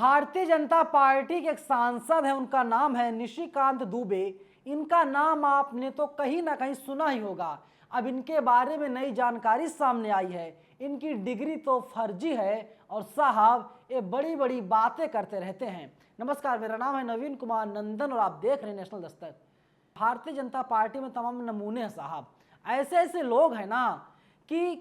Bharatiya Janata party के एक सांसद है, उनका नाम है निशिकांत दुबे। इनका नाम आपने तो कहीं ना कहीं सुना ही होगा। अब इनके बारे में नई जानकारी सामने आई है। इनकी डिग्री तो फर्जी है और साहब ये बड़ी बड़ी बातें करते रहते हैं। नमस्कार, मेरा नाम है नवीन कुमार नंदन और आप देख रहे हैं नेशनल दस्तक। भारतीय जनता पार्टी में तमाम नमूने हैं साहब। ऐसे ऐसे लोग हैं ना कि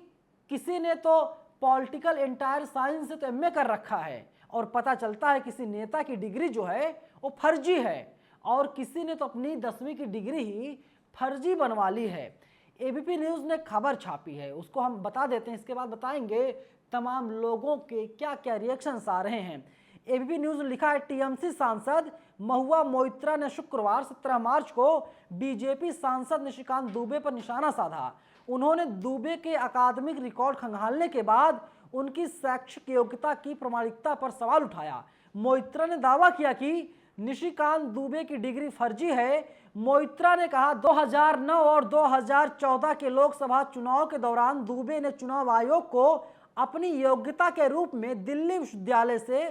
किसी ने तो पॉलिटिकल एंटायर साइंस से तो एमए कर रखा है और पता चलता है किसी नेता की डिग्री जो है वो फर्जी है, और किसी ने तो अपनी 10वीं की डिग्री ही फर्जी बनवा ली है। एबीपी न्यूज़ ने खबर छापी है, उसको हम बता देते हैं, इसके बाद बताएंगे तमाम लोगों के क्या क्या रिएक्शंस आ रहे हैं। एबीपी न्यूज़ ने लिखा है, टीएमसी सांसद महुआ मोइत्रा ने शुक्रवार 17 मार्च को बीजेपी सांसद निशिकांत दुबे पर निशाना साधा। उन्होंने दुबे के अकादमिक रिकॉर्ड खंगालने के बाद उनकी शैक्षिक योग्यता की प्रामाणिकता पर सवाल उठाया। मोइत्रा ने दावा किया कि निशिकांत दुबे की डिग्री फर्जी है। मोइत्रा ने कहा, 2009 और 2014 के लोकसभा चुनाव के दौरान दुबे ने चुनाव आयोग को अपनी योग्यता के रूप में दिल्ली विश्वविद्यालय से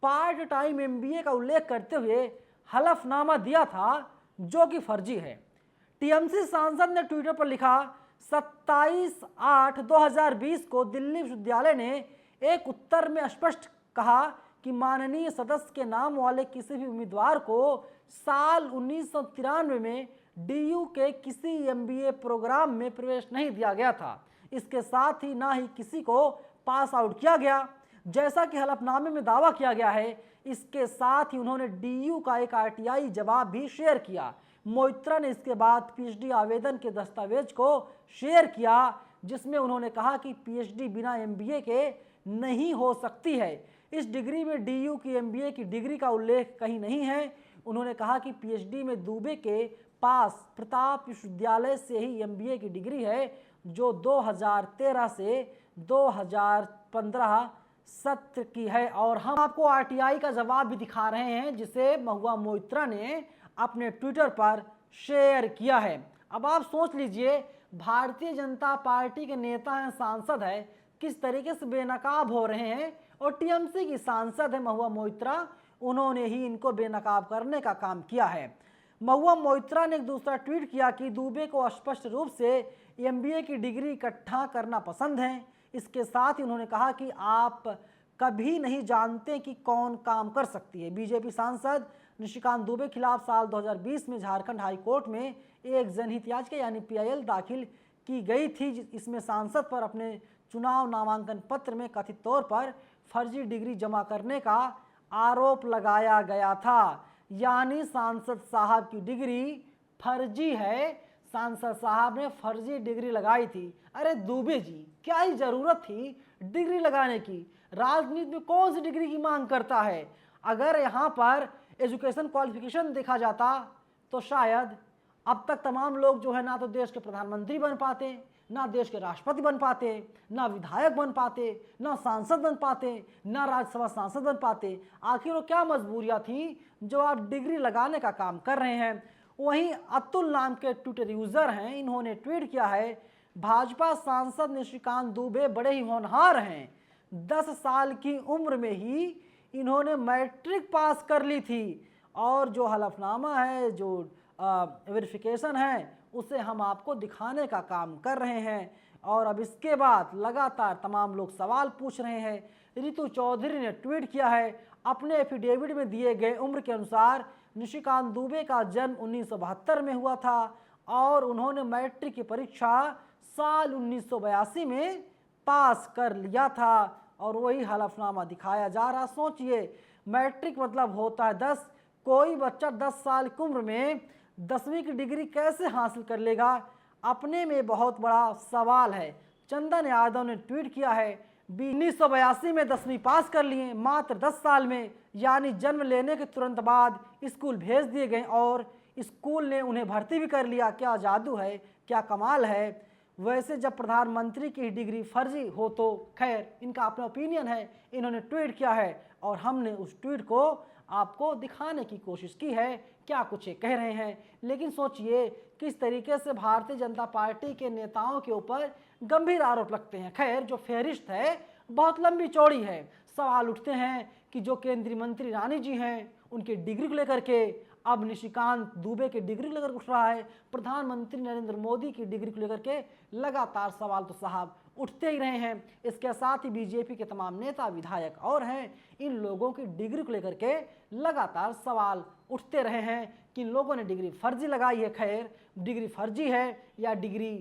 पार्ट टाइम एमबीए का उल्लेख करते हुए हलफनामा दिया था, जो कि फर्जी है। टीएमसी सांसद ने ट्विटर पर लिखा, 27/8/2020 को दिल्ली विश्वविद्यालय ने एक उत्तर में स्पष्ट कहा कि माननीय सदस्य के नाम वाले किसी भी उम्मीदवार को साल 1993 में डीयू के किसी एमबीए प्रोग्राम में प्रवेश नहीं दिया गया था। इसके साथ ही ना ही किसी को पास आउट किया गया, जैसा कि हलफनामे में दावा किया गया है। इसके साथ ही उन्होंने डीयू का एक आरटीआई जवाब भी शेयर किया। मोइत्रा ने इसके बाद पीएचडी आवेदन के दस्तावेज को शेयर किया, जिसमें उन्होंने कहा कि पीएचडी बिना एमबीए के नहीं हो सकती है। इस डिग्री में डीयू की एमबीए की डिग्री का उल्लेख कहीं नहीं है। उन्होंने कहा कि पीएचडी में दुबे के पास प्रताप विश्वविद्यालय से ही एमबीए की डिग्री है, जो 2013 से 2015 सत्र की है। और हम आपको आरटीआई का जवाब भी दिखा रहे हैं, जिसे महुआ मोइत्रा ने अपने ट्विटर पर शेयर किया है। अब आप सोच लीजिए, भारतीय जनता पार्टी के नेता हैं, सांसद है, किस तरीके से बेनकाब हो रहे हैं। और टीएमसी की सांसद है महुआ मोइत्रा, उन्होंने ही इनको बेनकाब करने का काम किया है। महुआ मोइत्रा ने एक दूसरा ट्वीट किया कि दुबे को स्पष्ट रूप से एमबीए की डिग्री इकट्ठा करना पसंद है। इसके साथ ही उन्होंने कहा कि आप कभी नहीं जानते कि कौन काम कर सकती है। बीजेपी सांसद निशिकांत दुबे खिलाफ साल 2020 में झारखंड हाई कोर्ट में एक जनहित याचिका यानी पीआईएल दाखिल की गई थी। इसमें सांसद पर अपने चुनाव नामांकन पत्र में कथित तौर पर फर्जी डिग्री जमा करने का आरोप लगाया गया था। यानी सांसद साहब की डिग्री फर्जी है, सांसद साहब ने फर्जी डिग्री लगाई थी। अरे दुबे जी, क्या ही जरूरत थी डिग्री लगाने की? राजनीति में कौन सी डिग्री की मांग करता है? अगर यहाँ पर एजुकेशन क्वालिफिकेशन देखा जाता तो शायद अब तक तमाम लोग जो है ना तो देश के प्रधानमंत्री बन पाते, ना देश के राष्ट्रपति बन पाते, ना विधायक बन पाते, ना सांसद बन पाते, ना राज्यसभा सांसद बन पाते। आखिर वो क्या मजबूरियां थी जो आप डिग्री लगाने का काम कर रहे हैं? वहीं अतुल नाम के ट्विटर यूजर हैं, इन्होंने ट्वीट किया है, भाजपा सांसद निशिकांत दुबे बड़े ही होनहार हैं। 10 साल की उम्र में ही इन्होंने मैट्रिक पास कर ली थी, और जो हलफनामा है, जो वेरिफिकेशन है, उसे हम आपको दिखाने का काम कर रहे हैं। और अब इसके बाद लगातार तमाम लोग सवाल पूछ रहे हैं। रितु चौधरी ने ट्वीट किया है, अपने एफिडेविट में दिए गए उम्र के अनुसार निशिकांत दुबे का जन्म 1972 में हुआ था और उन्होंने मैट्रिक की परीक्षा साल 1982 में पास कर लिया था, और वही हलफनामा दिखाया जा रहा। सोचिए, मैट्रिक मतलब होता है 10। कोई बच्चा 10 साल की उम्र में 10वीं की डिग्री कैसे हासिल कर लेगा? अपने में बहुत बड़ा सवाल है। चंदन यादव ने ट्वीट किया है, 1982 में 10वीं पास कर लिए, मात्र 10 साल में, यानी जन्म लेने के तुरंत बाद स्कूल भेज दिए गए और स्कूल ने उन्हें भर्ती भी कर लिया। क्या जादू है, क्या कमाल है। वैसे जब प्रधानमंत्री की डिग्री फर्जी हो तो खैर, इनका अपना ओपिनियन है, इन्होंने ट्वीट किया है और हमने उस ट्वीट को आपको दिखाने की कोशिश की है क्या कुछ ये कह रहे हैं। लेकिन सोचिए किस तरीके से भारतीय जनता पार्टी के नेताओं के ऊपर गंभीर आरोप लगते हैं। खैर, जो फहरिस्त है बहुत लंबी चौड़ी है। सवाल उठते हैं कि जो केंद्रीय मंत्री रानी जी हैं उनके डिग्री को लेकर के अब निशिकांत दुबे की डिग्री को लेकर उठ रहा है, प्रधानमंत्री नरेंद्र मोदी की डिग्री को लेकर के लगातार सवाल तो साहब उठते ही रहे हैं। इसके साथ ही बीजेपी के तमाम नेता विधायक और हैं, इन लोगों की डिग्री को लेकर के लगातार सवाल उठते रहे हैं कि इन लोगों ने डिग्री फर्जी लगाई है। खैर, डिग्री फर्जी है या डिग्री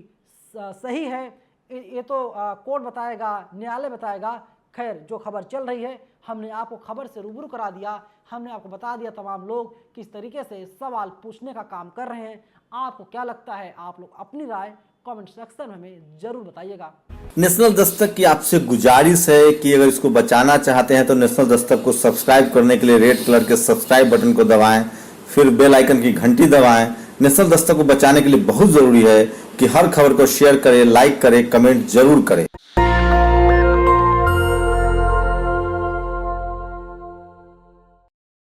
सही है ये तो कोर्ट बताएगा, न्यायालय बताएगा। खैर, जो खबर चल रही है हमने आपको खबर से रूबरू करा दिया, हमने आपको बता दिया तमाम लोग किस तरीके से सवाल पूछने का काम कर रहे हैं। आपको क्या लगता है, आप लोग अपनी राय कमेंट सेक्शन में हमें जरूर बताइएगा। नेशनल दस्तक की आपसे गुजारिश है कि अगर इसको बचाना चाहते हैं तो नेशनल दस्तक को सब्सक्राइब करने के लिए रेड कलर के सब्सक्राइब बटन को दबाएं, फिर बेल आइकन की घंटी दबाएं। नेशनल दस्तक को बचाने के लिए बहुत जरूरी है कि हर खबर को शेयर करें, लाइक करें, कमेंट जरूर करें।